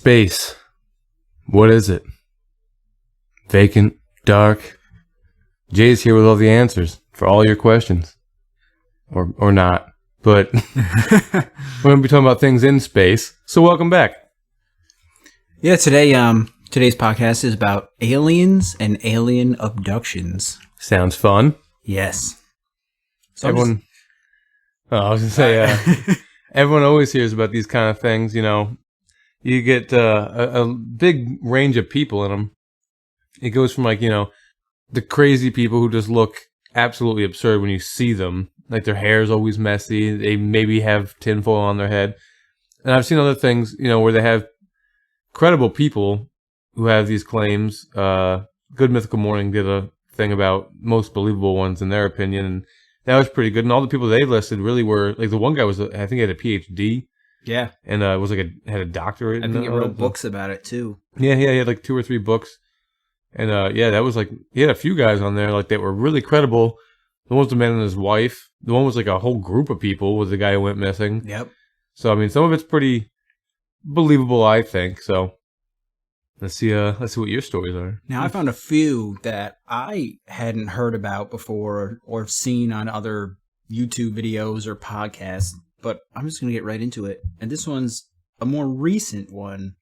Space. What is it? Vacant, dark. Jay's here with all the answers for all your questions. Or not. But we're going to be talking about things in space. So welcome back. Yeah, today's podcast is about aliens and alien abductions. Sounds fun. Yes. So Everyone... I was going to say, everyone always hears about these kind of things, you know. You get a big range of people in them. It goes from, like, you know, the crazy people who just look absolutely absurd when you see them. Like, their hair is always messy. They maybe have tinfoil on their head. And I've seen other things, you know, where they have credible people who have these claims. Good Mythical Morning did a thing about most believable ones in their opinion, and that was pretty good. And all the people they listed really were, like, the one guy was, I think he had a PhD. Yeah. And was like had a doctorate. I think he wrote books about it too. Yeah, he had like 2 or 3 books. And yeah, that was like, he had a few guys on there like that were really credible. The one was the man and his wife. The one was like a whole group of people with the guy who went missing. Yep. So I mean, some of it's pretty believable, I think. So let's see what your stories are. Now I found a few that I hadn't heard about before or seen on other YouTube videos or podcasts. But I'm just going to get right into it. And this one's a more recent one.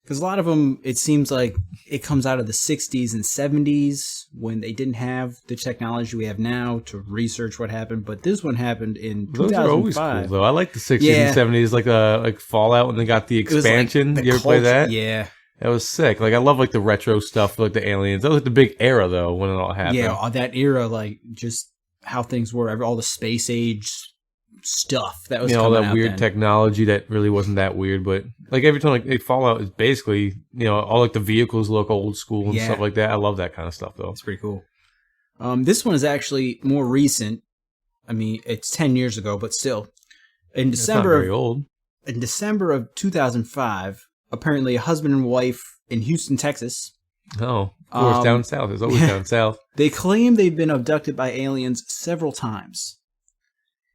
Because a lot of them, it seems like it comes out of the 60s and 70s when they didn't have the technology we have now to research what happened. But this one happened in 2005. Those are always cool, though. I like the 60s and 70s, like Fallout when they got the expansion. You ever play that? Yeah. That was sick. Like, I love, like, the retro stuff, like the aliens. That was like the big era, though, when it all happened. Yeah, that era, like, just how things were, all the space age stuff that was all that weird then. Technology that really wasn't that weird, but like every time like Fallout is basically, you know, all like the vehicles look old school and stuff like that. I love that kind of stuff though. It's pretty cool. This one is actually more recent. I mean, it's 10 years ago, but still. In December, very old. In December of 2005, apparently a husband and wife in Houston, Texas. Oh, of course, down south. It's always down south. They claim they've been abducted by aliens several times,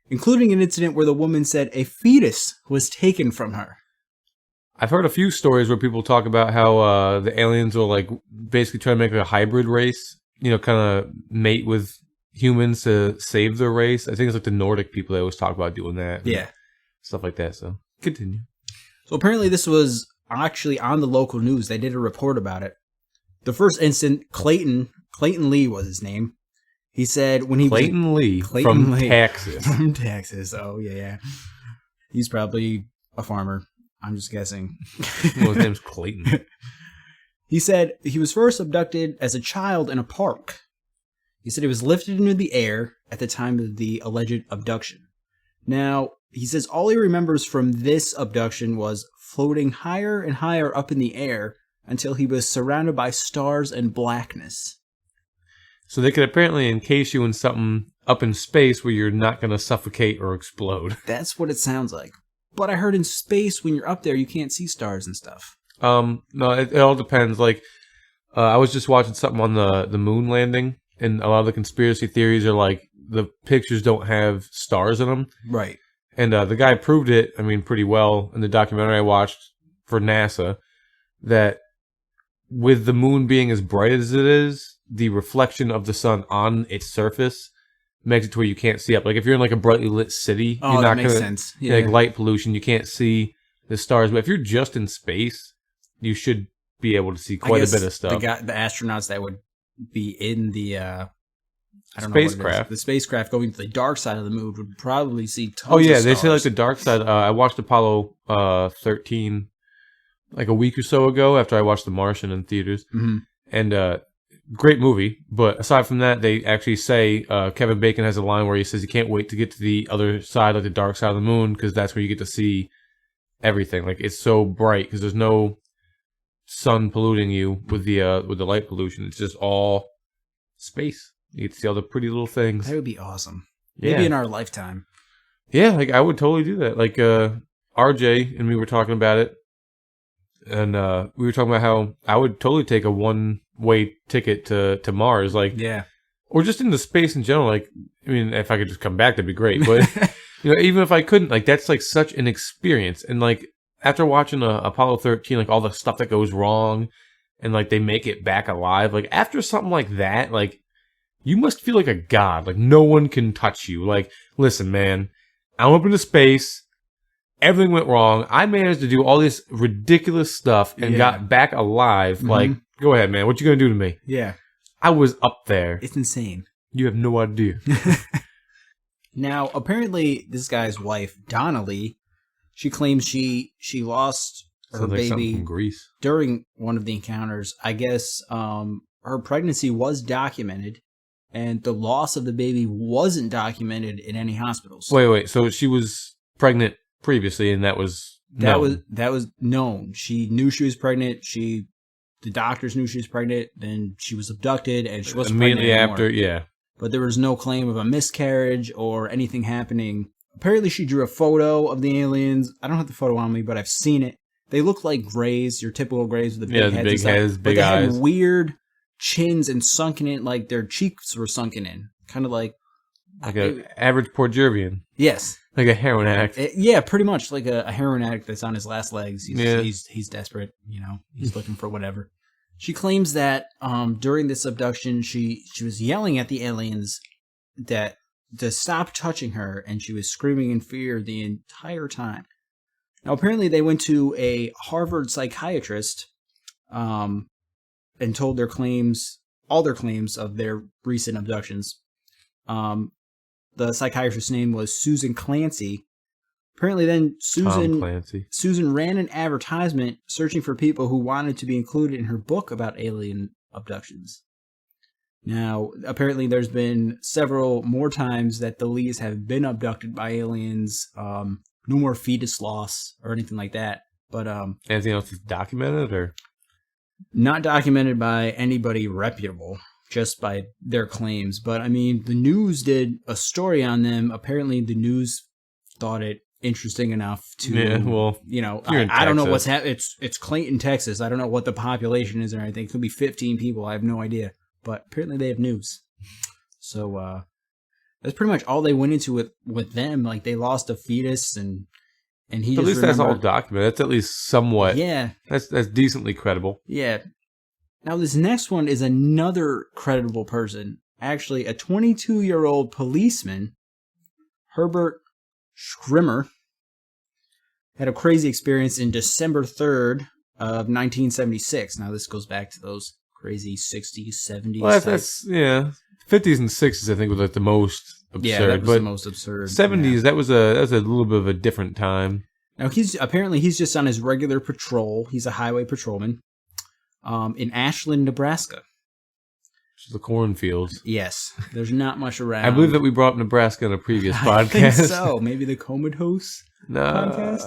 including an incident where the woman said a fetus was taken from her. I've heard a few stories where people talk about how the aliens will like basically try to make a hybrid race, you know, kind of mate with humans to save their race. I think it's like the Nordic people that always talk about doing that. Yeah. Stuff like that. So continue. So apparently this was actually on the local news. They did a report about it. The first incident, Clayton Lee was his name. He said when he Clayton Lee from Texas. From Texas. Oh, yeah. He's probably a farmer. I'm just guessing. Well, his name's Clayton. He said he was first abducted as a child in a park. He said he was lifted into the air at the time of the alleged abduction. Now, he says all he remembers from this abduction was floating higher and higher up in the air until he was surrounded by stars and blackness. So they could apparently encase you in something up in space where you're not going to suffocate or explode. That's what it sounds like. But I heard in space, when you're up there, you can't see stars and stuff. No, it all depends. Like, I was just watching something on the moon landing, and a lot of the conspiracy theories are like the pictures don't have stars in them. Right. And the guy proved it, I mean, pretty well in the documentary I watched for NASA, that with the moon being as bright as it is, the reflection of the sun on its surface makes it to where you can't see up. Like if you're in like a brightly lit city, you're not makes gonna, sense. Yeah. Like light pollution, you can't see the stars. But if you're just in space, you should be able to see quite a bit of stuff. The astronauts that would be in the spacecraft, the spacecraft going to the dark side of the moon would probably see tons of stars. They say like the dark side. I watched Apollo 13 like a week or so ago after I watched The Martian in theaters. Mm-hmm. And great movie, but aside from that, they actually say Kevin Bacon has a line where he says he can't wait to get to the other side, like the dark side of the moon, because that's where you get to see everything. Like it's so bright because there's no sun polluting you with the light pollution. It's just all space. You get to see all the pretty little things. That would be awesome. Yeah. Maybe in our lifetime. Yeah, like I would totally do that. Like RJ and me were talking about it, and we were talking about how I would totally take a one-way ticket to Mars, like, yeah, or just into space in general. Like, I mean, if I could just come back, that'd be great. But you know, even if I couldn't, like, that's like such an experience, and like, after watching Apollo 13, like all the stuff that goes wrong and like they make it back alive, like after something like that, like you must feel like a god. Like no one can touch you. Like, listen, man, I'm up into space. Everything went wrong. I managed to do all this ridiculous stuff and got back alive. Mm-hmm. Like, go ahead, man. What you gonna do to me? Yeah. I was up there. It's insane. You have no idea. Now, apparently, this guy's wife, Donnelly, she claims she lost her baby from Greece during one of the encounters. I guess her pregnancy was documented, and the loss of the baby wasn't documented in any hospitals. Wait. So she was pregnant previously, and that was known. She knew she was pregnant. The doctors knew she was pregnant. Then she was abducted, and she wasn't immediately pregnant after. anymore. Yeah. But there was no claim of a miscarriage or anything happening. Apparently, she drew a photo of the aliens. I don't have the photo on me, but I've seen it. They look like grays, your typical grays with the big heads. Big heads, big eyes. But they had weird chins and sunken in, like their cheeks were sunken in. Kind of like an average Porgervian. Yes. Like a heroin addict. Yeah, pretty much like a heroin addict that's on his last legs. He's desperate, he's looking for whatever. She claims that during this abduction, she was yelling at the aliens to stop touching her, and she was screaming in fear the entire time. Now, apparently, they went to a Harvard psychiatrist and told all their claims of their recent abductions. The psychiatrist's name was Susan Clancy. Apparently, then Susan ran an advertisement searching for people who wanted to be included in her book about alien abductions. Now, apparently, there's been several more times that the Lees have been abducted by aliens. No more fetus loss or anything like that. But anything else is documented, or not documented by anybody reputable, just by their claims. But I mean, the news did a story on them. Apparently, the news thought it interesting enough to, I don't know what's happening. It's Clayton, Texas. I don't know what the population is or anything. It could be 15 people. I have no idea. But apparently they have news. So that's pretty much all they went into with them. Like they lost a fetus, and he. At least that's all documented. That's at least somewhat. Yeah, that's decently credible. Yeah. Now this next one is another credible person. Actually, a 22-year-old policeman, Herbert Schrimmer, had a crazy experience in December 3rd of 1976. Now this goes back to those crazy 60s, 70s. Well, that's 50s and 60s, I think, was like the most absurd. Yeah, that was the most absurd. 70s, that was a little bit of a different time. Now he's just on his regular patrol. He's a highway patrolman in Ashland, Nebraska. The cornfields. Yes, there's not much around. I believe that we brought up Nebraska in a previous podcast. I think so. Maybe the Comatose podcast?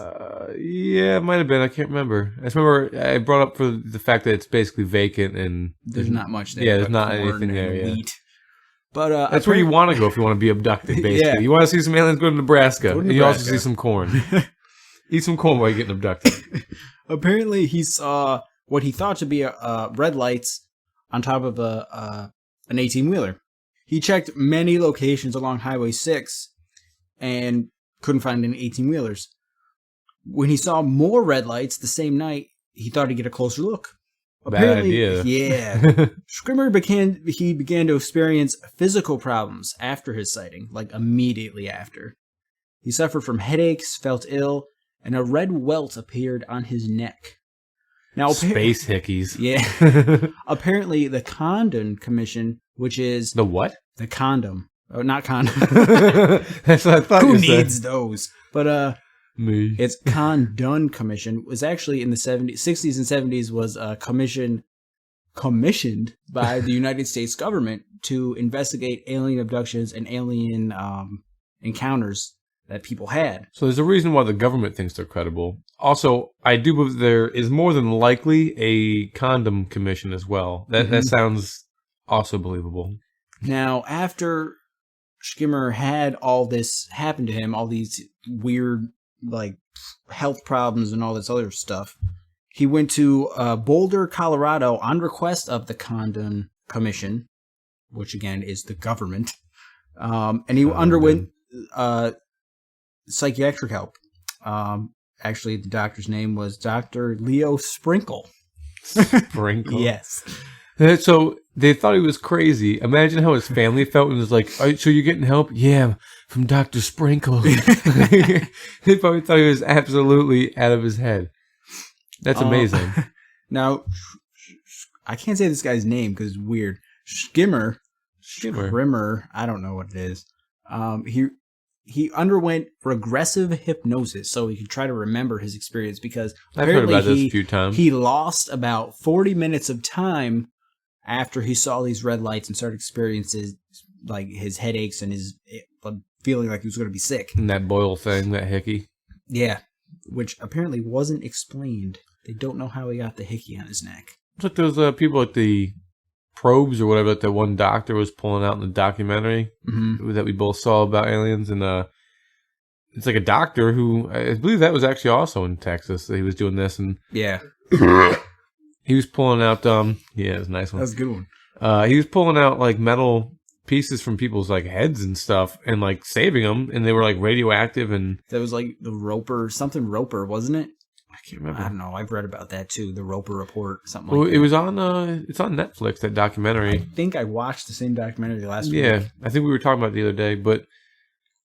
Yeah, it might have been. I can't remember. I just remember I brought up for the fact that it's basically vacant and there's not much there. Yeah, there's not anything there. Wheat. But that's where you want to go if you want to be abducted. Basically, yeah. You want to see some aliens, go to Nebraska, and you also see some corn. Eat some corn while you're getting abducted. Apparently, he saw what he thought to be red lights on top of an 18-wheeler. He checked many locations along Highway 6 and couldn't find any 18-wheelers. When he saw more red lights the same night, he thought he'd get a closer look. Bad idea. Yeah. Schrimmer began to experience physical problems after his sighting, like immediately after. He suffered from headaches, felt ill, and a red welt appeared on his neck. Now, space hickeys. Yeah. Apparently, the Condon Commission, which is... The what? The condom. Oh, not condom. That's what I thought Who needs those? But, me. It's Condon Commission. Was actually in the 60s and 70s was a commission commissioned by the United States government to investigate alien abductions and alien encounters that people had. So there's a reason why the government thinks they're credible. Also, I do believe there is more than likely a condom commission as well. That sounds also believable. Now, after Schrimmer had all this happen to him, all these weird like health problems and all this other stuff, he went to Boulder, Colorado on request of the Condon Commission, which again is the government, and he underwent psychiatric help Actually, the doctor's name was Dr. Leo Sprinkle. Sprinkle? Yes. So they thought he was crazy. Imagine how his family felt when it was like, so you're getting help? Yeah, from Dr. Sprinkle. They probably thought he was absolutely out of his head. That's amazing. Now, I can't say this guy's name because it's weird. Skimmer, I don't know what it is. He underwent regressive hypnosis so he could try to remember his experience because I've heard about this a few times. He lost about 40 minutes of time after he saw these red lights and started experiencing like his headaches and his feeling like he was going to be sick. And that boil thing, that hickey. Yeah, which apparently wasn't explained. They don't know how he got the hickey on his neck. It's like those people at the probes or whatever that the one doctor was pulling out in the documentary that we both saw about aliens. And it's like a doctor who, I believe that was actually also in Texas that he was doing this. And yeah. He was pulling out, yeah, it was a nice one. That was a good one. He was pulling out like metal pieces from people's like heads and stuff and like saving them. And they were like radioactive and. That was like the Roper, wasn't it? I can't remember. I don't know. I've read about that too. The Roper Report, something Well, like that. it was on, it's on Netflix, that documentary. I think I watched the same documentary last week. Yeah, I think we were talking about it the other day, but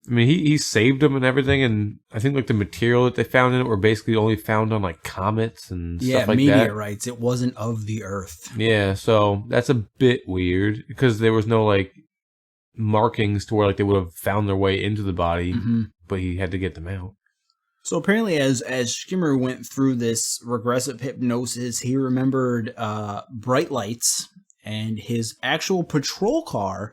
I mean, he saved them and everything, and I think like the material that they found in it were basically only found on like comets and stuff like that. Yeah, meteorites. It wasn't of the Earth. Yeah, so that's a bit weird because there was no like markings to where like they would have found their way into the body, but he had to get them out. So apparently, as Skimmer went through this regressive hypnosis, he remembered bright lights and his actual patrol car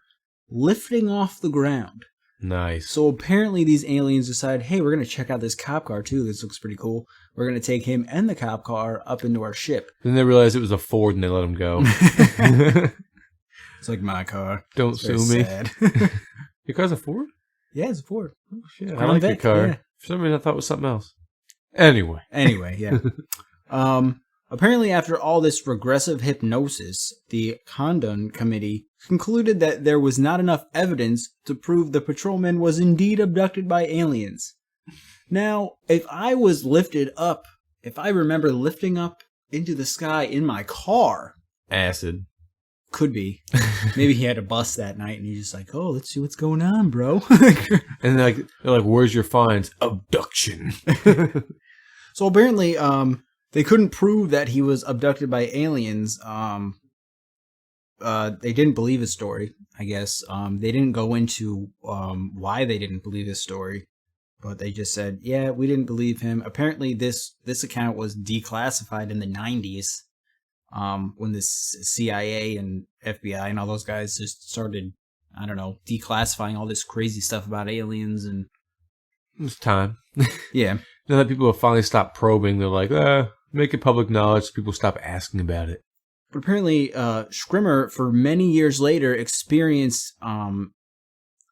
lifting off the ground. Nice. So apparently these aliens decide, hey, we're going to check out this cop car too. This looks pretty cool. We're going to take him and the cop car up into our ship. Then they realized it was a Ford and they let him go. It's like my car. Don't sue me. Sad. Your car's a Ford? Yeah, it's a Ford. Oh, shit. I like your car. Yeah. For some reason, I thought it was something else. Anyway, yeah. Apparently, after all this regressive hypnosis, the Condon Committee concluded that there was not enough evidence to prove the patrolman was indeed abducted by aliens. Now, if I remember lifting up into the sky in my car... acid. Could be. Maybe he had a bus that night and he's just like, oh, let's see what's going on, bro. And they're like, where's your fines? Abduction. So apparently, they couldn't prove that he was abducted by aliens. They didn't believe his story, I guess. They didn't go into why they didn't believe his story, but they just said, yeah, we didn't believe him. Apparently, this account was declassified in the 90s. When the CIA and FBI and all those guys just started, I don't know, declassifying all this crazy stuff about aliens and... It's time. Yeah. Now that people have finally stopped probing, they're like, make it public knowledge so people stop asking about it. But apparently, Skimmer, for many years later, experienced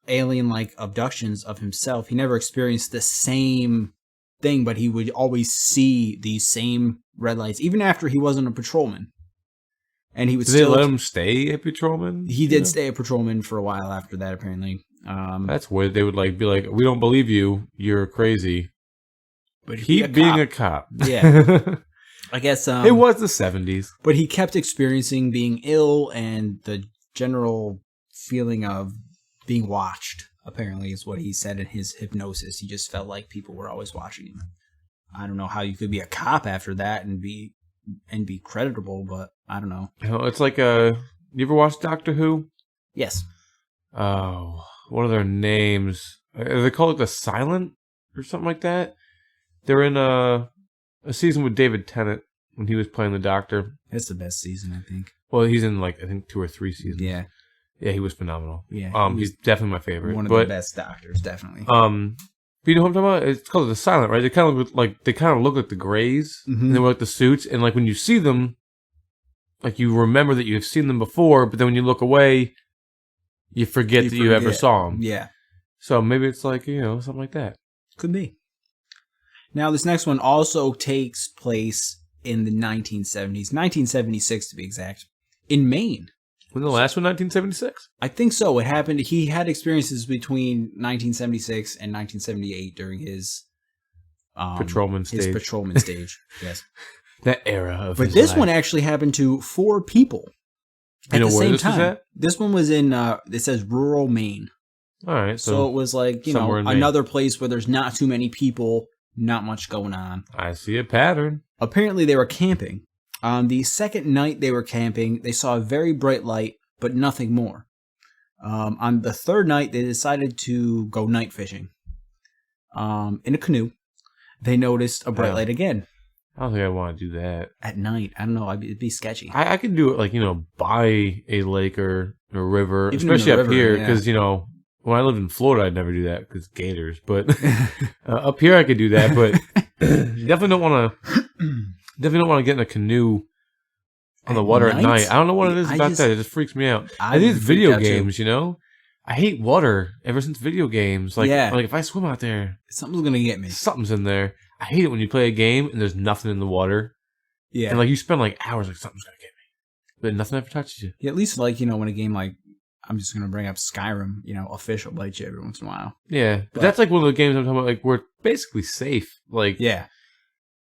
alien-like abductions of himself. He never experienced the same thing, but he would always see these same red lights, even after he wasn't a patrolman. And he would Did they let him stay a patrolman? He did stay a patrolman for a while after that, apparently. That's weird. They would be like, we don't believe you. You're crazy. But keep being a cop. Yeah. I guess it was the 70s. But he kept experiencing being ill and the general feeling of being watched, apparently, is what he said in his hypnosis. He just felt like people were always watching him. I don't know how you could be a cop after that and be creditable, but I don't know. It's like you ever watch Doctor Who? Yes. Oh, what are their names? Are they called The Silent or something like that? They're in a season with David Tennant when he was playing the Doctor. It's the best season, I think. Well, he's in I think 2 or 3 seasons. Yeah. Yeah, he was phenomenal. Yeah. He's definitely my favorite. One of the best Doctors, definitely. But you know what I'm talking about? It's called The Silent, right? They kind of look like the Greys, and they wear like the suits, and like when you see them, like you remember that you've seen them before, but then when you look away, you forget that you ever saw them. Yeah. So maybe it's like, something like that. Could be. Now, this next one also takes place in the 1970s, 1976 to be exact, in Maine. When the last one, 1976? I think so. It happened. He had experiences between 1976 and 1978 during his Patrolman his stage. patrolman stage. Yes. That era of But his this life. one actually happened to 4 people You at know the where same this time. was at? This one was in, it says rural Maine. All right. So it was like, somewhere in Maine. another place where there's not too many people, not much going on. I see a pattern. Apparently they were camping. On the second night they were camping, they saw a very bright light, but nothing more. On the third night, they decided to go night fishing. In a canoe, they noticed a bright light again. I don't think I want to do that. At night. I don't know. It'd be sketchy. I could do it like, by a lake or a river, Even in especially the up river, here. yeah. Because, when I lived in Florida, I'd never do that because gators. But up here, I could do that. But definitely don't want to get in a canoe on the water at night. I don't know what it is about that. It just freaks me out. I think it's video games, I hate water ever since video games. Like if I swim out there, something's going to get me. Something's in there. I hate it when you play a game and there's nothing in the water. Yeah. And you spend hours something's going to get me. But nothing ever touches you. Yeah, at least when a game I'm just going to bring up Skyrim, a fish will bite you every once in a while. Yeah. But that's one of the games I'm talking about, where it's basically safe. Yeah.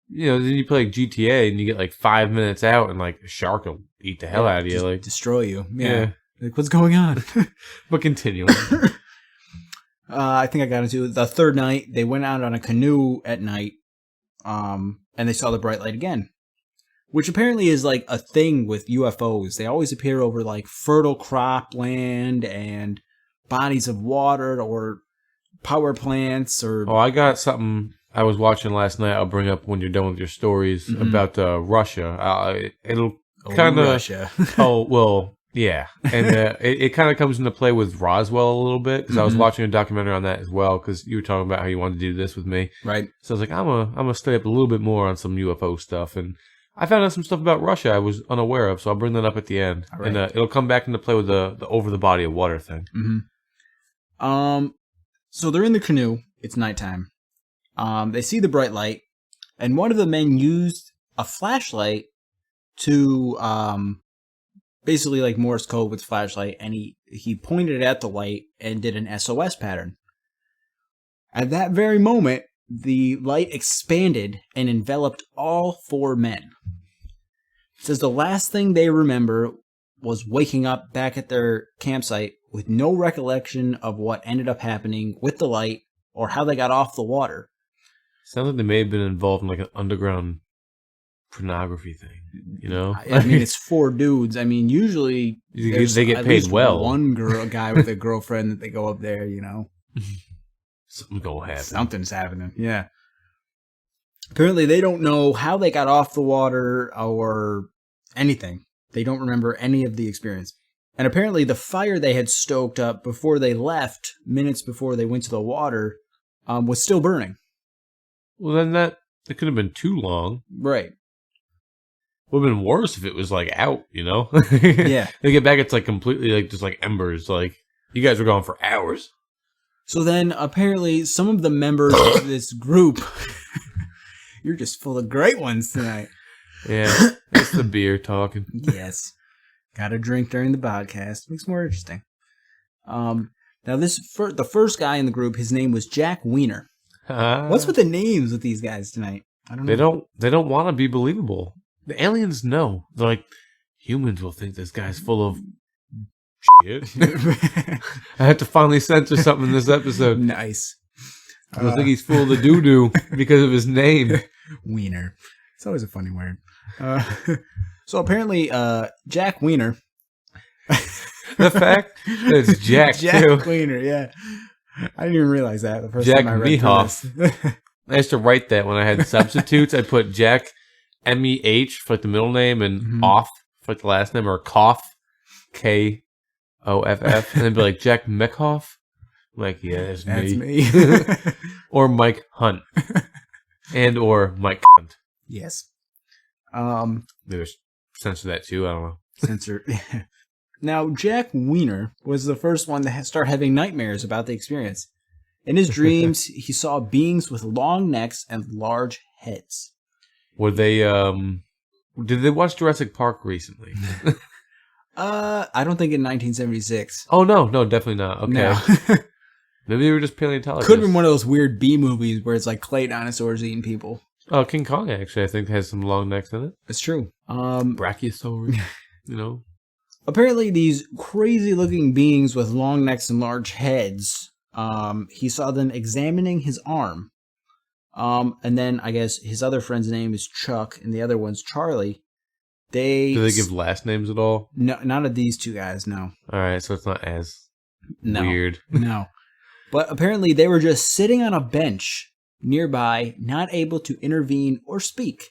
Then you play GTA and you get 5 minutes out and a shark will eat the hell out of you. Destroy you. Yeah. What's going on? But continue. I think I got into the third night. They went out on a canoe at night, and they saw the bright light again, which apparently is a thing with UFOs. They always appear over fertile cropland and bodies of water or power plants or. Oh, I got something I was watching last night. I'll bring up when you're done with your stories about Russia. It'll kind of Russia. Oh well. Yeah, and it kind of comes into play with Roswell a little bit because I was watching a documentary on that as well because you were talking about how you wanted to do this with me. Right. So I was like, I'm gonna stay up a little bit more on some UFO stuff, and I found out some stuff about Russia I was unaware of, so I'll bring that up at the end, right. And it'll come back into play with the over the body of water thing. Mm-hmm. So they're in the canoe. It's nighttime. They see the bright light, and one of the men used a flashlight to basically Morse code with flashlight, and he pointed it at the light and did an SOS pattern. At that very moment, the light expanded and enveloped all 4 men. It says the last thing they remember was waking up back at their campsite with no recollection of what ended up happening with the light or how they got off the water. Sounds like they may have been involved in an underground pornography thing, I mean, it's 4 dudes. I mean, usually they get paid well. One guy with a girlfriend that they go up there, Something's gonna happen. Something's happening. Yeah. Apparently, they don't know how they got off the water or anything. They don't remember any of the experience. And apparently, the fire they had stoked up before they left, minutes before they went to the water, was still burning. Well, then it could have been too long. Right. Would have been worse if it was out, Yeah. They get back, it's completely just embers. You guys were gone for hours. So then apparently some of the members of this group, you're just full of great ones tonight. Yeah, it's the beer talking. Yes. Got to drink during the podcast. Makes it more interesting. Now the first guy in the group, his name was Jack Wiener. What's with the names with these guys tonight? I don't know. They don't want to be believable. The aliens know. They're like, humans will think this guy's full of shit. I had to finally censor something in this episode. Nice. I don't think he's full of the doo-doo because of his name. Wiener. It's always a funny word. So apparently, Jack Wiener. The fact that it's Jack too. Wiener, yeah. I didn't even realize that the first Jack time I read Mehoff. this. I used to write that when I had substitutes. I put Jack MEH for the middle name and Off for the last name, or Koff, KOFF, and then be like Jack Mehoff. I'm like, yeah, that's me. Or Mike Hunt, and or Mike Hunt. Yes. Maybe censor that too. I don't know. Censor. Now, Jack Wiener was the first one to start having nightmares about the experience. In his dreams, he saw beings with long necks and large heads. Were they, did they watch Jurassic Park recently? I don't think in 1976. Oh, no, definitely not. Okay. No. Maybe they were just paleontologists. Could have been one of those weird B movies where it's like clay dinosaurs eating people. Oh, King Kong actually, I think, has some long necks in it. It's true. Brachiosaurus, Apparently, these crazy-looking beings with long necks and large heads, he saw them examining his arm. And then, I guess, his other friend's name is Chuck, and the other one's Charlie. Do they give last names at all? No, not of these two guys, no. All right, so it's not as weird. No. But apparently, they were just sitting on a bench nearby, not able to intervene or speak.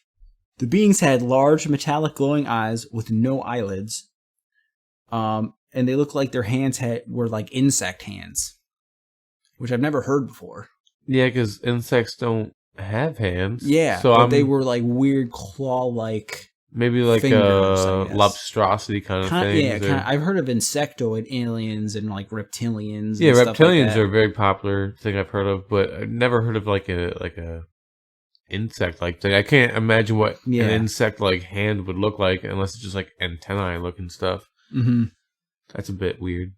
The beings had large metallic glowing eyes with no eyelids. And they looked like their hands were like insect hands, which I've never heard before. Yeah, because insects don't have hands. Yeah, so but they were like weird claw-like. Maybe like fingers, lobstrosity kind of thing. Yeah, I've heard of insectoid aliens and like reptilians. Yeah, and reptilians like are a very popular thing I've heard of, but I've never heard of like a insect like thing. I can't imagine what an insect like hand would look like unless it's just like antennae looking stuff. Mm-hmm. That's a bit weird.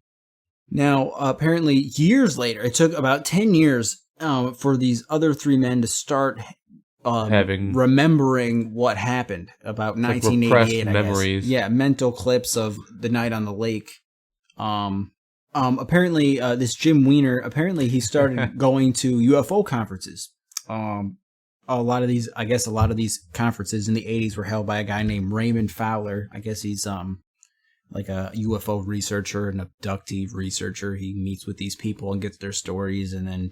Now, apparently, years later, it took about 10 years for these other three men to start remembering what happened about 1988. Like memories. Yeah, mental clips of the night on the lake. Apparently, this Jim Weiner, he started going to UFO conferences. A lot of these conferences in the 80s were held by a guy named Raymond Fowler. I guess he's like a UFO researcher, an abductee researcher. He meets with these people and gets their stories and then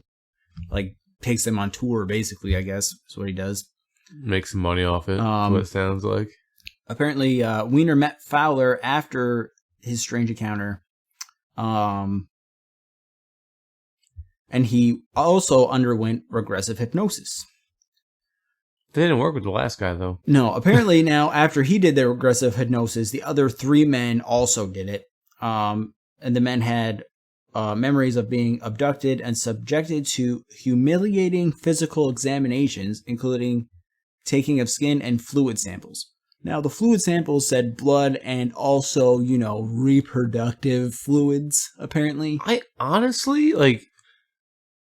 like takes them on tour, basically, I guess. That's what he does. Makes some money off it. That's what it sounds like. Apparently, Weiner met Fowler after his strange encounter. And he also underwent regressive hypnosis. They didn't work with the last guy, though. No, apparently now, after he did the regressive hypnosis, the other three men also did it. And the men had memories of being abducted and subjected to humiliating physical examinations, including taking of skin and fluid samples. Now, the fluid samples said blood and also, reproductive fluids, apparently. I honestly,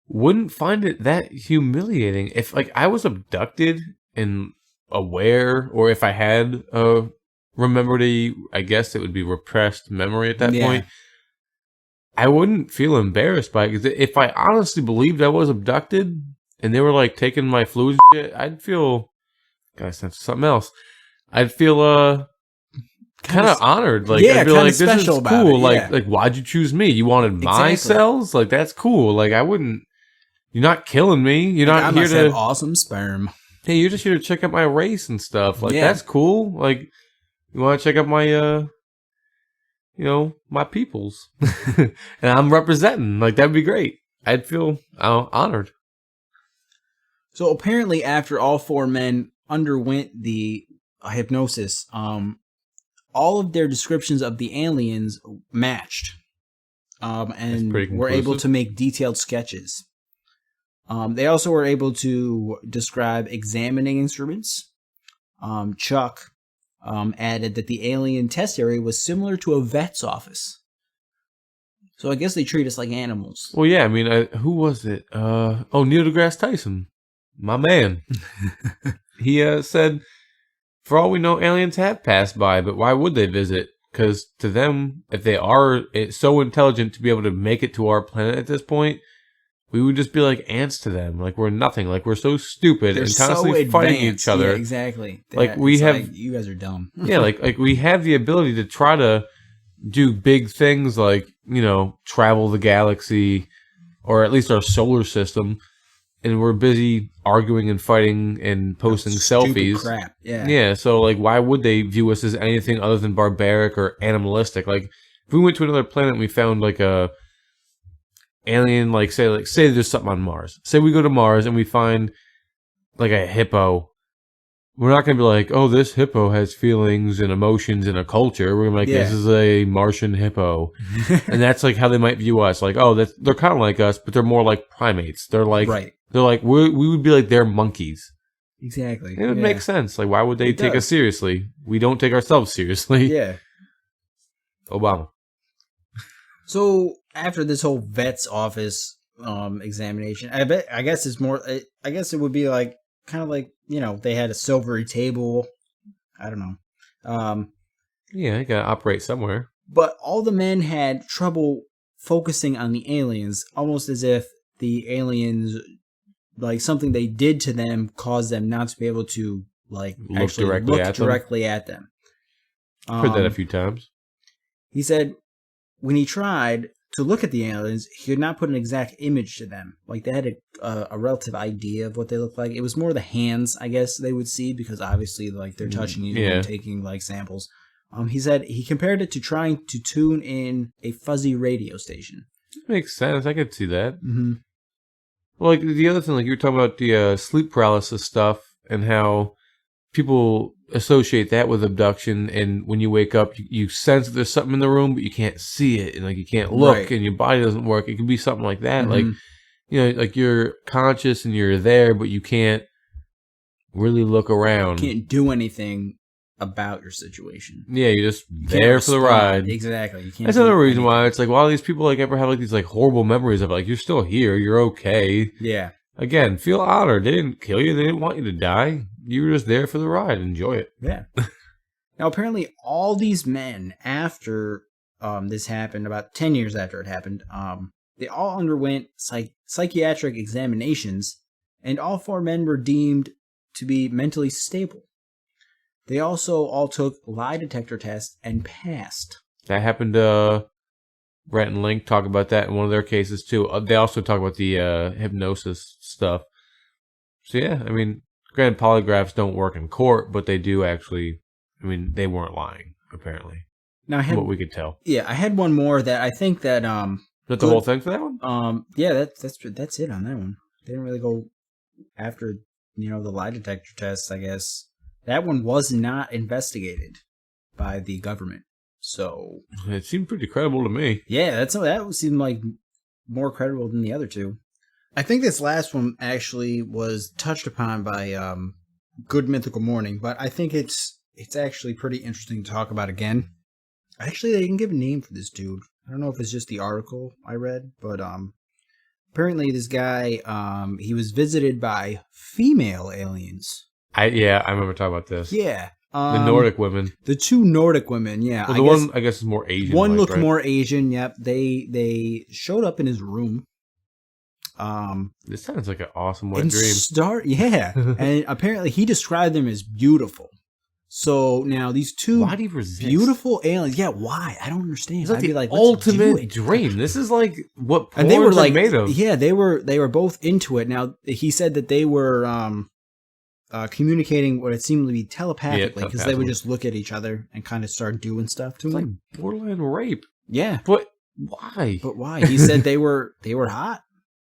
wouldn't find it that humiliating. If, I was abducted and aware, or if I had remembered I guess it would be repressed memory at that point, I wouldn't feel embarrassed by it. Because if I honestly believed I was abducted and they were, taking my fluids, I'd feel... Gotta sense something else. I'd feel kind of honored. I'd be like, this is cool. Like, why'd you choose me? You wanted my cells? That's cool. I wouldn't... You're not killing me. You're not here to have awesome sperm. Hey, you're just here to check out my race and stuff. That's cool. You want to check out my my peoples, and I'm representing. That'd be great. I'd feel honored. So apparently, after all four men underwent the hypnosis, all of their descriptions of the aliens matched, and were able to make detailed sketches. They also were able to describe examining instruments. Chuck added that the alien test area was similar to a vet's office. So I guess they treat us like animals. Well, yeah, I mean, who was it? Neil deGrasse Tyson. My man. He said, for all we know, aliens have passed by, but why would they visit? Because to them, if they are so intelligent to be able to make it to our planet at this point, we would just be like ants to them. We're nothing. We're so stupid and constantly fighting each other. Yeah, exactly. You guys are dumb. Yeah, we have the ability to try to do big things travel the galaxy or at least our solar system, and we're busy arguing and fighting and posting selfies. Crap. Yeah. Yeah, so why would they view us as anything other than barbaric or animalistic? If we went to another planet and we found a alien, say there's something on Mars. Say we go to Mars and we find a hippo. We're not going to be like, oh, this hippo has feelings and emotions and a culture. We're going to be like, this is a Martian hippo. And that's how they might view us. They're kind of like us, but they're more like primates. They're right. They're we would be like their monkeys. Exactly. It would make sense. Why would they take us seriously? We don't take ourselves seriously. Yeah. Obama. So after this whole vet's office examination. I guess it's more. I guess it would be like kind of like they had a silvery table. I don't know. Yeah, you gotta operate somewhere. But all the men had trouble focusing on the aliens, almost as if the aliens, like something they did to them, caused them not to be able to like Look actually directly at them. Heard that a few times. He said when he tried to look at the aliens, he could not put an exact image to them. Like they had a relative idea of what they looked like. It was more the hands, I guess, they would see because obviously like they're touching you and taking like samples. He said he compared it to trying to tune in a fuzzy radio station. Makes sense. I could see that. Mm-hmm. Well, like the other thing, like you were talking about the sleep paralysis stuff and how people associate that with abduction. And when you wake up, you sense that there's something in the room, but you can't see it, and like you can't look, and your body doesn't work. It could be something like that. Mm-hmm. Like like you're conscious and you're there, but you can't really look around. You can't do anything about your situation. Yeah, you're just there for the ride. Exactly. You can't. That's another reason why it's like, why do these people like ever have like these like horrible memories of like you're still here, you're okay. Yeah. Again, feel honored. They didn't kill you. They didn't want you to die. You were just there for the ride. Enjoy it. Yeah. Now, apparently, all these men after this happened, about 10 years after it happened, they all underwent psychiatric examinations, and all 4 men were deemed to be mentally stable. They also all took lie detector tests and passed. That happened to Brett and Link talk about that in one of their cases too. They also talk about the hypnosis stuff. So yeah, I mean, granted, polygraphs don't work in court, but they do actually. I mean, they weren't lying apparently. Now, I had, what we could tell. Yeah, I had one more that I think that Is that the whole thing for that one? Yeah, that's it on that one. They didn't really go after the lie detector tests, I guess. That one was not investigated by the government, so it seemed pretty credible to me. Yeah, that seemed like more credible than the other two. I think this last one actually was touched upon by Good Mythical Morning, but I think it's actually pretty interesting to talk about again. Actually, they didn't give a name for this dude. I don't know if it's just the article I read, but apparently this guy he was visited by female aliens. I remember talking about this. Yeah. The Nordic women. The 2 Nordic women, yeah. Well, one, I guess, is more Asian. One looked more Asian, yep. They showed up in his room. This sounds like an awesome wet dream. Yeah. And apparently he described them as beautiful. So now these 2 beautiful aliens. Yeah, why? I don't understand. It's like the ultimate dream. This is like what porns they were like, made of. Yeah, they were both into it. Now, he said that they were communicating what it seemed to be telepathically, because they would just look at each other and kind of start doing stuff to them. Like borderline rape. Yeah. But why? He said they were hot.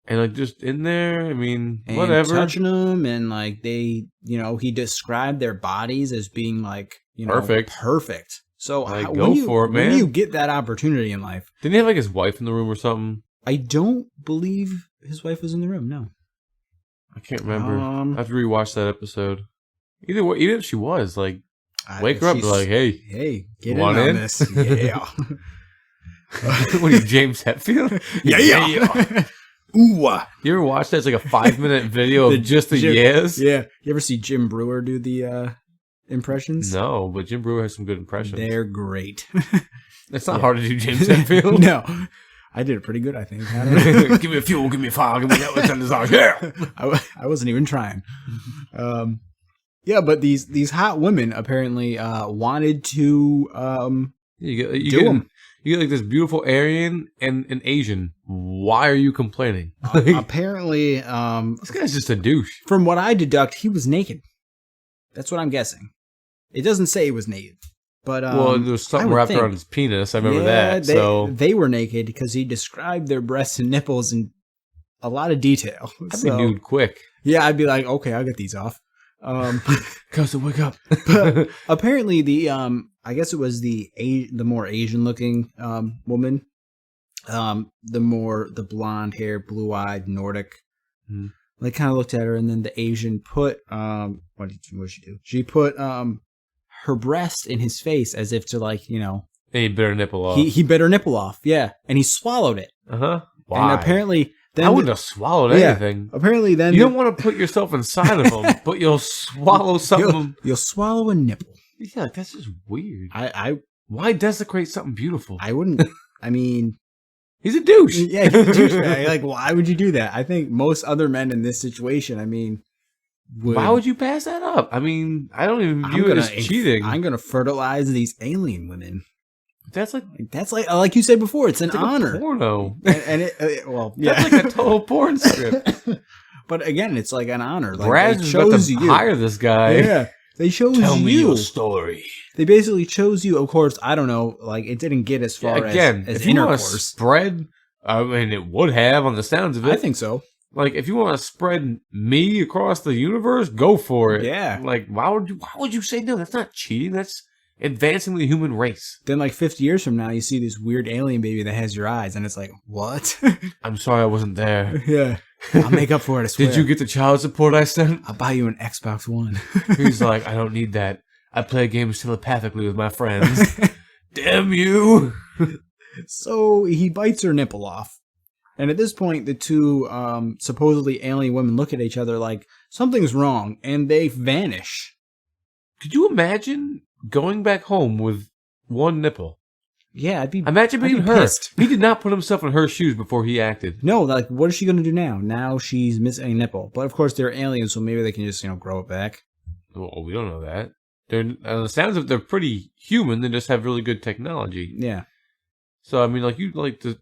And like just in there, I mean, and whatever. Touching them, and like they, he described their bodies as being like, perfect. So like, go for it, man. When do you get that opportunity in life? Didn't he have like his wife in the room or something? I don't believe his wife was in the room. No. I can't remember. I have to rewatch that episode. Either way, even if she was, like, wake her up and be like, hey, get in on this. Yeah. What are you, James Hetfield? Yeah. Ooh. You ever watch that? It's like a 5-minute video of just the yes? Yeah. You ever see Jim Brewer do the impressions? No, but Jim Brewer has some good impressions. They're great. It's not hard to do James Hetfield. No. I did it pretty good, I think. Give me a fuel, give me a fire, give me that what's on the song. Yeah. I wasn't even trying. Yeah, but these hot women apparently wanted to do them. You get like this beautiful Aryan and an Asian. Why are you complaining? Apparently, this guy's just a douche. From what I deduct, he was naked. That's what I'm guessing. It doesn't say he was naked. But, well, there was something wrapped around his penis. I remember that. They were naked because he described their breasts and nipples in a lot of detail. I'd be nude quick. Yeah, I'd be like, okay, I'll get these off. Cousin, wake up. But apparently, I guess it was the more Asian looking woman, the blonde hair, blue eyed Nordic. Mm. Like kind of looked at her, and then the Asian put what did she do? She put her breast in his face as if to like, And he bit her nipple off. He bit her nipple off, yeah. And he swallowed it. Uh-huh. Why? And apparently I wouldn't have swallowed anything. Apparently, then you don't want to put yourself inside of them, but you'll swallow something. You'll swallow a nipple. Yeah, that's just weird. I Why desecrate something beautiful? I wouldn't. I mean, he's a douche. Yeah, he's a douchebag. Like, why would you do that? I think most other men in this situation, I mean, why would you pass that up? I mean, I don't even view it as cheating. I'm gonna fertilize these alien women. That's like you said before. It's an honor. Like a porno, and that's like a total porn script. But again, it's like an honor. Like, Brad chose you. Hire this guy. Yeah, they chose you. Tell me your story. They basically chose you. Of course, I don't know. Like, it didn't get as far as if you want to spread. I mean, it would have on the sounds of it. I think so. Like, if you want to spread me across the universe, go for it. Yeah. Like, why would you say no? That's not cheating. That's advancing the human race. Then, like 50 years from now, you see this weird alien baby that has your eyes, and it's like, what? I'm sorry I wasn't there. Yeah. I'll make up for it, I swear. Did you get the child support I sent? I'll buy you an Xbox One. He's like, I don't need that. I play games telepathically with my friends. Damn you. So he bites her nipple off. And at this point, the two supposedly alien women look at each other like something's wrong, and they vanish. Could you imagine going back home with one nipple? Yeah, Imagine being her. Pissed. He did not put himself in her shoes before he acted. No, like, what is she going to do now? Now she's missing a nipple. But of course, they're aliens, so maybe they can just, grow it back. Well, we don't know that. The sounds of they're pretty human. They just have really good technology. Yeah. So, I mean, like, you'd like to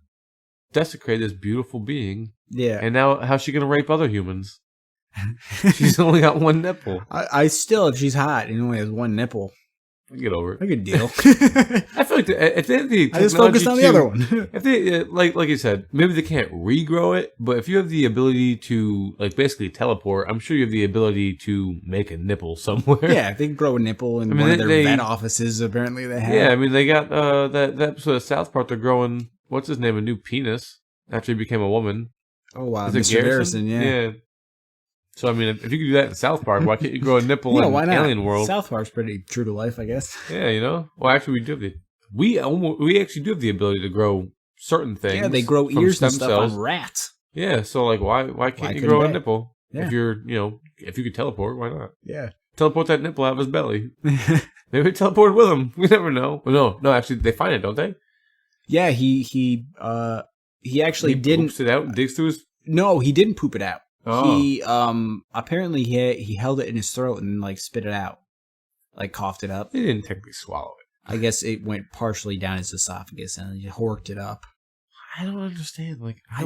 desecrate this beautiful being. Yeah. And now, how's she going to rape other humans? She's only got one nipple. I still, if she's hot and only has one nipple, I get over it. A good deal. I feel like if they have the technology, I just focused on the other one. If they like you said, maybe they can't regrow it, but if you have the ability to basically teleport, I'm sure you have the ability to make a nipple somewhere. Yeah, if they can grow a nipple in one of their vet offices. Apparently, they have. Yeah, I mean they got that episode of South Park. They're growing what's his name, a new penis after he became a woman. Oh wow, Mr. Garrison, yeah. So, I mean, if you could do that in South Park, why can't you grow a nipple in Alien World? South Park's pretty true to life, I guess. Yeah, Well, actually, we actually do have the ability to grow certain things. Yeah, they grow ears and stuff on rats. Yeah, so, why can't you grow a nipple? Yeah. If if you could teleport, why not? Yeah. Teleport that nipple out of his belly. Maybe teleport with him. We never know. Well, no, actually, they find it, don't they? Yeah, he actually didn't. Poops it out and digs through his... No, he didn't poop it out. Oh. He apparently he held it in his throat and spit it out, coughed it up. He didn't technically swallow it. I guess it went partially down his esophagus and he horked it up. I don't understand.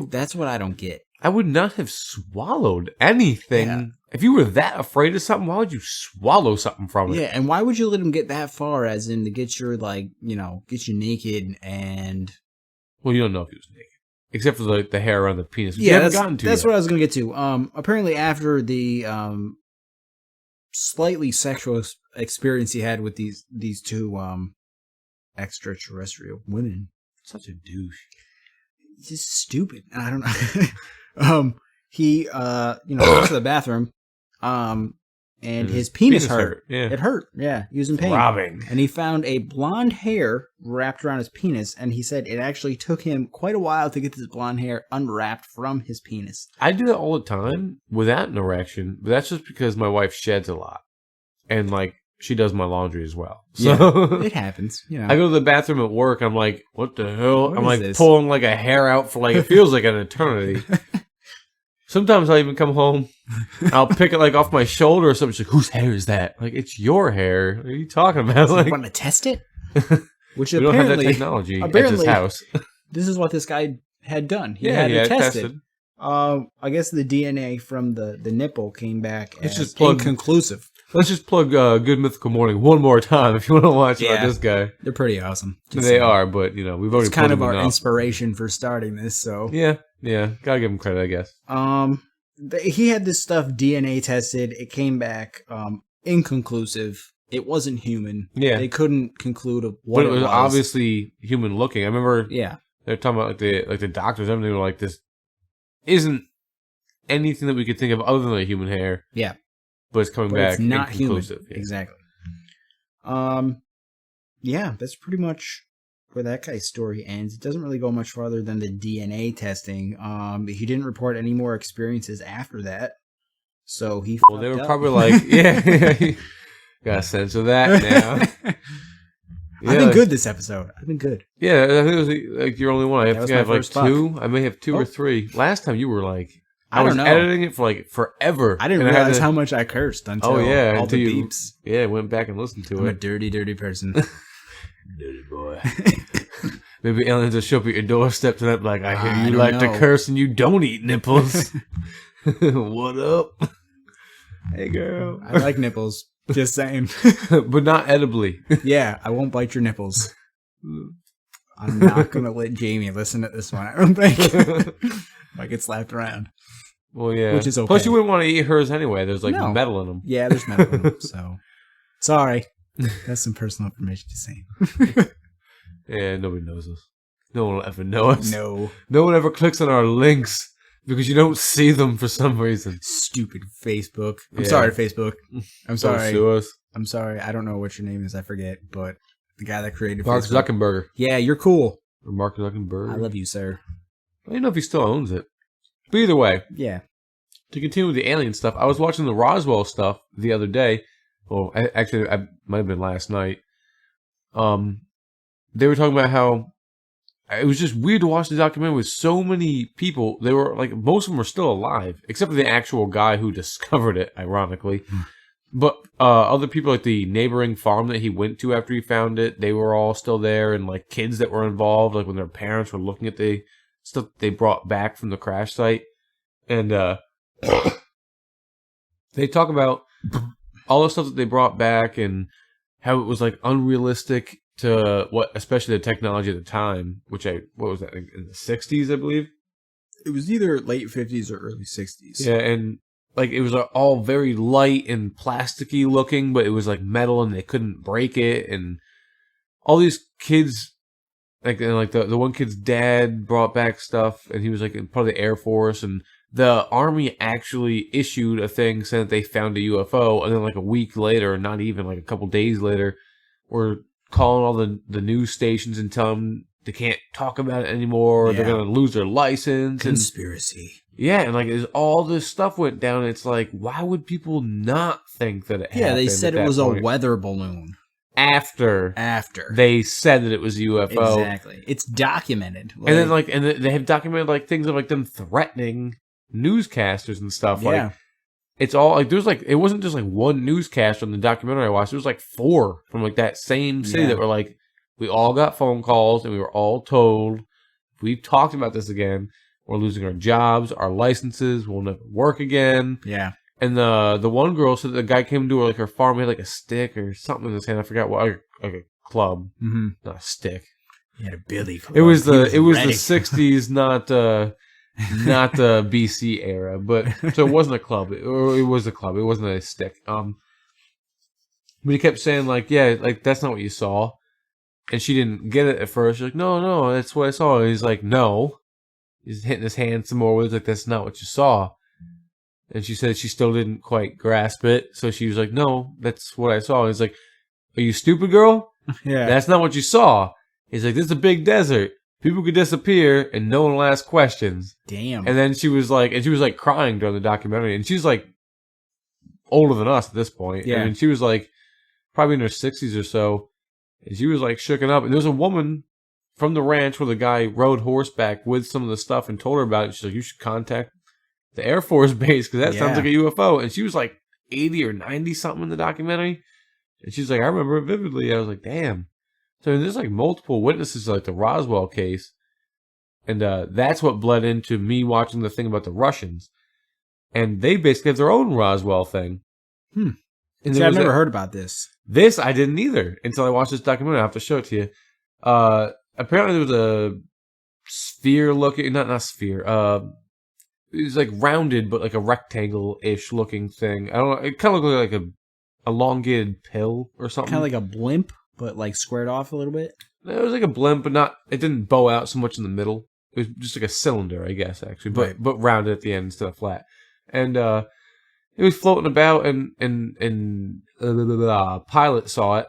That's what I don't get. I would not have swallowed anything. Yeah. If you were that afraid of something, why would you swallow something from it? Yeah, and why would you let him get that far, as in to get your get you naked and? Well, you don't know if he was naked. Except for the hair around the penis. Yeah, that's what I was going to get to. Apparently, after the slightly sexual experience he had with these two extraterrestrial women, such a douche. He's just stupid. I don't know. He goes to the bathroom, and his penis hurt. Yeah. It hurt. Yeah, he was in pain. Throbbing. And he found a blonde hair wrapped around his penis, and he said it actually took him quite a while to get this blonde hair unwrapped from his penis. I do that all the time without an erection, but that's just because my wife sheds a lot. And, she does my laundry as well. So yeah, it happens. I go to the bathroom at work, I'm like, what the hell? I'm pulling a hair out for it feels like an eternity. Sometimes I'll even come home, I'll pick it off my shoulder or something. She's like, whose hair is that? It's your hair. What are you talking about? You want to test it? Which we don't have that technology at this house. This is what this guy had done. He had it tested. I guess the DNA from the nipple came back as inconclusive. Let's just plug Good Mythical Morning one more time if you want to watch about this guy. They're pretty awesome. They are, but we've already. It's kind of our inspiration for starting this. So yeah, gotta give him credit, I guess. He had this stuff DNA tested. It came back inconclusive. It wasn't human. Yeah, they couldn't conclude of what it was. Obviously human looking. I remember. Yeah, they're talking about the doctors. Everything were like, this isn't anything that we could think of other than a human hair. Yeah. But it's coming back. It's not human. Yeah. Exactly. Yeah, that's pretty much where that guy's story ends. It doesn't really go much farther than the DNA testing. He didn't report any more experiences after that. So he Well, they were probably like, yeah, got a sense of that now. Yeah, I've been good this episode. I've been good. Yeah, I think it was like your only one. I think I have like two. Buck. I may have two or three. Last time you were like, I was don't know. editing it for like forever. I didn't realize how much I cursed until all the beeps. Yeah, went back and listened to it. I'm a dirty, dirty person. Dirty boy. Maybe aliens will show up at your doorstep tonight like, I hear you like to curse and you don't eat nipples. What up? Hey, girl. I like nipples. Just saying. But not edibly. Yeah, I won't bite your nipples. I'm not going to let Jamie listen to this one, I don't think. Might get slapped around. Well, yeah. Which is okay. Plus, you wouldn't want to eat hers anyway. There's like metal in them. Yeah, there's metal in them. So, sorry. That's some personal information to say. Yeah, nobody knows us. No one will ever know us. No. No one ever clicks on our links because you don't see them for some reason. Stupid Facebook. I'm sorry, Facebook. I'm sorry. Don't sue us. I'm sorry. I don't know what your name is. I forget. But the guy that created Mark Facebook. Zuckerberg. Yeah, you're cool. Or Mark Zuckerberg. I love you, sir. I don't know if he still owns it. But either way. Yeah. To continue with the alien stuff, I was watching the Roswell stuff the other day. Well, I might have been last night. They were talking about how it was just weird to watch the documentary with so many people. They were like, most of them were still alive, except for the actual guy who discovered it, ironically. But other people, like the neighboring farm that he went to after he found it, they were all still there, and like kids that were involved, like when their parents were looking at the stuff they brought back from the crash site. And they talk about all the stuff that they brought back and how it was like unrealistic to what, especially the technology at the time, what was that, in the 60s, I believe? It was either late 50s or early 60s. Yeah, and like it was all very light and plasticky looking, but it was like metal and they couldn't break it. And all these kids, like the one kid's dad brought back stuff, and he was like part of the Air Force, and the Army actually issued a thing saying that they found a UFO, and then like a week later, not even like a couple days later, were calling all the news stations and telling them they can't talk about it anymore, or they're going to lose their license. Conspiracy. And like all this stuff went down, and it's like, why would people not think that it happened? Yeah, they said it was a weather balloon. After they said that it was a UFO. Exactly. It's documented. Like, and then and they have documented like things of like them threatening newscasters and stuff. Yeah. Like it's all like there's like it wasn't just like one newscaster on the documentary I watched. There was like 4 from like that same city that were like, we all got phone calls and we were all told, if we've talked about this again, we're losing our jobs, our licenses, we'll never work again. Yeah. And the one girl said the guy came to her, like her farm, he had like a stick or something in his hand. I forgot what, like a club, not a stick. He had a billy club. It was the 60s, not the BC era, but so it wasn't a club. It was a club. It wasn't a stick. But he kept saying like, yeah, like that's not what you saw, and she didn't get it at first. She's like, no, that's what I saw. And he's like, no. He's hitting his hand some more with like, that's not what you saw. And she said she still didn't quite grasp it. So she was like, no, that's what I saw. And he's like, are you stupid, girl? Yeah. That's not what you saw. He's like, this is a big desert. People could disappear and no one will ask questions. Damn. And then she was like crying during the documentary. And she's like older than us at this point. Yeah. And she was like probably in her 60s or so. And she was like shooken up. And there was a woman from the ranch where the guy rode horseback with some of the stuff and told her about it. She's like, you should contact the Air Force base because that sounds like a UFO. And she was like 80 or 90 something in the documentary. And she's like, I remember it vividly. I was like, damn. So there's like multiple witnesses like the Roswell case. And that's what bled into me watching the thing about the Russians. And they basically have their own Roswell thing. And see, I've never heard about this. This I didn't either until I watched this documentary. I have to show it to you. Apparently there was a sphere looking, not sphere, it was like rounded, but like a rectangle-ish looking thing. I don't know, it kind of looked like a elongated pill or something. Kind of like a blimp, but like squared off a little bit. It was like a blimp, but it didn't bow out so much in the middle. It was just like a cylinder, I guess, actually, but rounded at the end instead of flat. And it was floating about, and a pilot saw it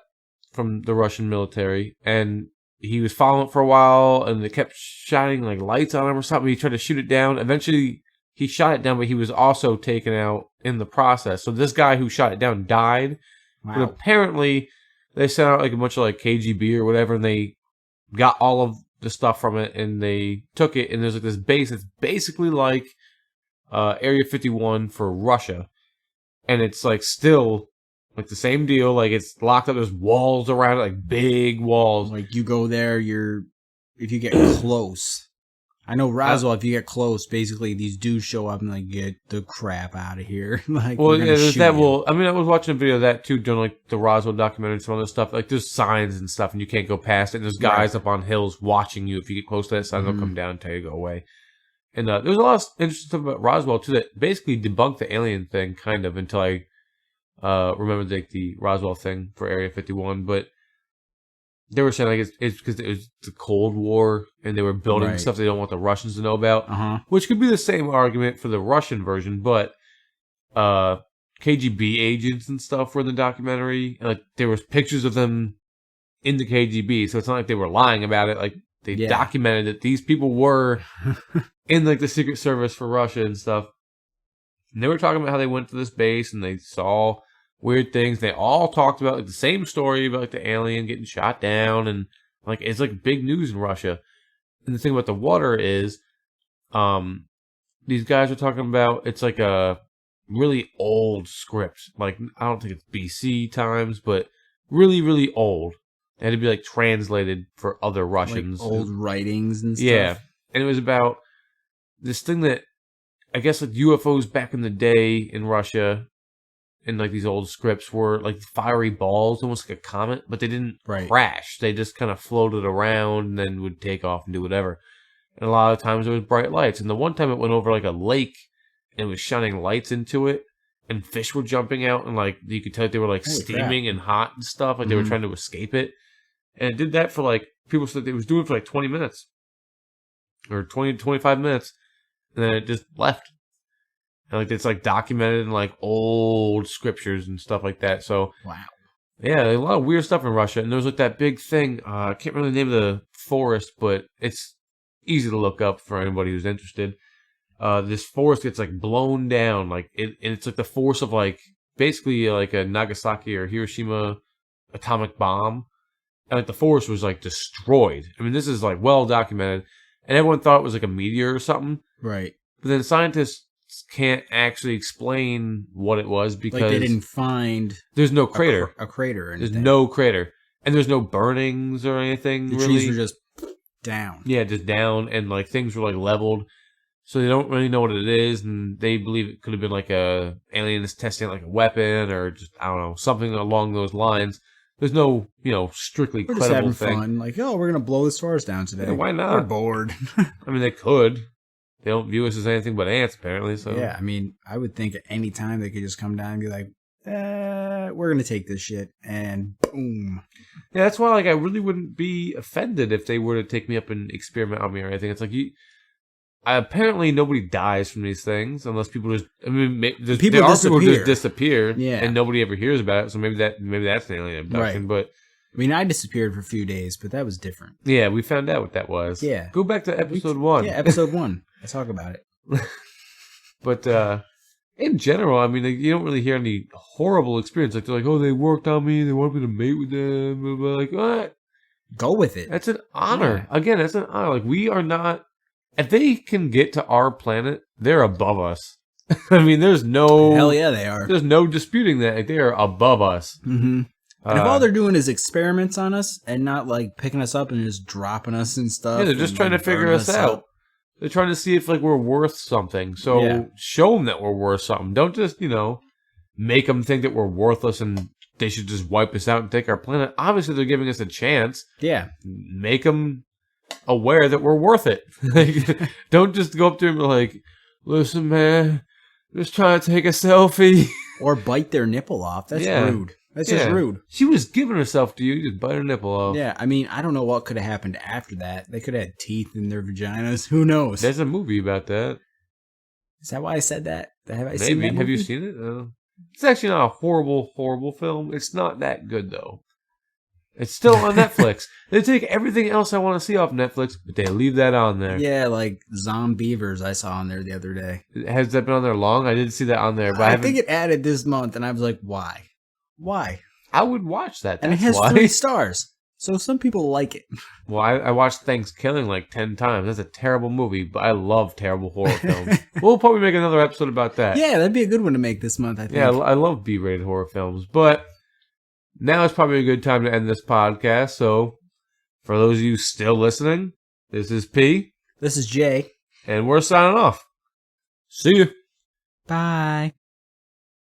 from the Russian military, and he was following it for a while, and they kept shining like lights on him or something. He tried to shoot it down. Eventually, he shot it down, but he was also taken out in the process. So this guy who shot it down died. Wow. But apparently, they sent out like a bunch of like KGB or whatever, and they got all of the stuff from it, and they took it. And there's like this base that's basically like Area 51 for Russia, and it's like still like the same deal. Like it's locked up. There's walls around it, like big walls. Like you go there, if you get close. I know Roswell. If you get close, basically these dudes show up and like get the crap out of here. Like, well, yeah, there's that. Well, I mean, I was watching a video of that too, during like the Roswell documentary and some other stuff. Like there's signs and stuff, and you can't go past it. And there's guys up on hills watching you. If you get close to that sign, they'll come down and tell you to go away. And there was a lot of interesting stuff about Roswell too that basically debunked the alien thing, kind of, until I remembered like the Roswell thing for Area 51, but. They were saying like it's because it was the Cold War and they were building stuff they don't want the Russians to know about, which could be the same argument for the Russian version. But KGB agents and stuff were in the documentary, and like there was pictures of them in the KGB, so it's not like they were lying about it. Like they documented that these people were in like the Secret Service for Russia and stuff. And they were talking about how they went to this base and they saw weird things. They all talked about like the same story about like the alien getting shot down, and like it's like big news in Russia. And the thing about the water is, these guys are talking about it's like a really old script. Like I don't think it's BC times, but really, really old. It had to be like translated for other Russians. Like old writings and stuff. Yeah, and it was about this thing that I guess like UFOs back in the day in Russia. In like these old scripts were like fiery balls, almost like a comet, but they didn't crash. They just kind of floated around and then would take off and do whatever. And a lot of times it was bright lights. And the one time it went over like a lake and it was shining lights into it, and fish were jumping out, and like you could tell they were like steaming and hot and stuff, like they were trying to escape it. And it did that for like people said it was doing it for like 20 minutes or 20 to 25 minutes, and then it just left. And like it's like documented in like old scriptures and stuff like that. So wow, yeah, a lot of weird stuff in Russia. And there was like that big thing. I can't remember the name of the forest, but it's easy to look up for anybody who's interested. This forest gets like blown down, like it's like the force of like basically like a Nagasaki or Hiroshima atomic bomb, and like the forest was like destroyed. I mean, this is like well documented, and everyone thought it was like a meteor or something. Right. But then scientists can't actually explain what it was because like they didn't find there's no crater. A crater. Or there's no crater, and there's no burnings or anything. The really. trees were just down. Yeah, just down, and like things were like leveled, so they don't really know what it is, and they believe it could have been like a aliens testing like a weapon or just I don't know something along those lines. There's no strictly we're credible just having thing. Fun. Like we're gonna blow this forest down today. Yeah, why not? We're bored. I mean, they could. They don't view us as anything but ants, apparently. So yeah, I mean, I would think at any time they could just come down and be like, "We're gonna take this shit," and boom. Yeah, that's why, like, I really wouldn't be offended if they were to take me up and experiment on me or anything. It's like apparently nobody dies from these things unless people just. I mean, there are people who just disappear, and nobody ever hears about it. So maybe that's an alien abduction, right. But. I mean, I disappeared for a few days, but that was different. Yeah, we found out what that was. Yeah. Go back to episode 1. Yeah, episode 1. Let's talk about it. But in general, I mean, like, you don't really hear any horrible experience. Like, they're like, oh, they worked on me. They wanted me to mate with them. Blah, blah. Like, what? Go with it. That's an honor. Yeah. Again, that's an honor. Like, we are not... If they can get to our planet, they're above us. I mean, there's no... Hell yeah, they are. There's no disputing that. Like, they are above us. Mm-hmm. And if all they're doing is experiments on us and not like picking us up and just dropping us and stuff. Yeah, they're just trying to figure us out. They're trying to see if like we're worth something. So show them that we're worth something. Don't just, make them think that we're worthless and they should just wipe us out and take our planet. Obviously, they're giving us a chance. Yeah. Make them aware that we're worth it. Don't just go up to them and be like, listen, man, just trying to take a selfie. Or bite their nipple off. That's rude. That's just rude. She was giving herself to you. You just bite her nipple off. Yeah, I mean, I don't know what could have happened after that. They could have had teeth in their vaginas. Who knows? There's a movie about that. Is that why I said that? Have I Maybe. seen that movie? Have you seen it? It's actually not a horrible, horrible film. It's not that good, though. It's still on Netflix. They take everything else I want to see off Netflix, but they leave that on there. Yeah, like Zombievers I saw on there the other day. Has that been on there long? I didn't see that on there, but I think it added this month, and I was like, why? Why? I would watch that. And it has 3 stars. So some people like it. Well, I watched Thanksgiving like 10 times. That's a terrible movie, but I love terrible horror films. We'll probably make another episode about that. Yeah, that'd be a good one to make this month, I think. Yeah, I love B-rated horror films. But now is probably a good time to end this podcast. So for those of you still listening, this is P. This is J. And we're signing off. See you. Bye.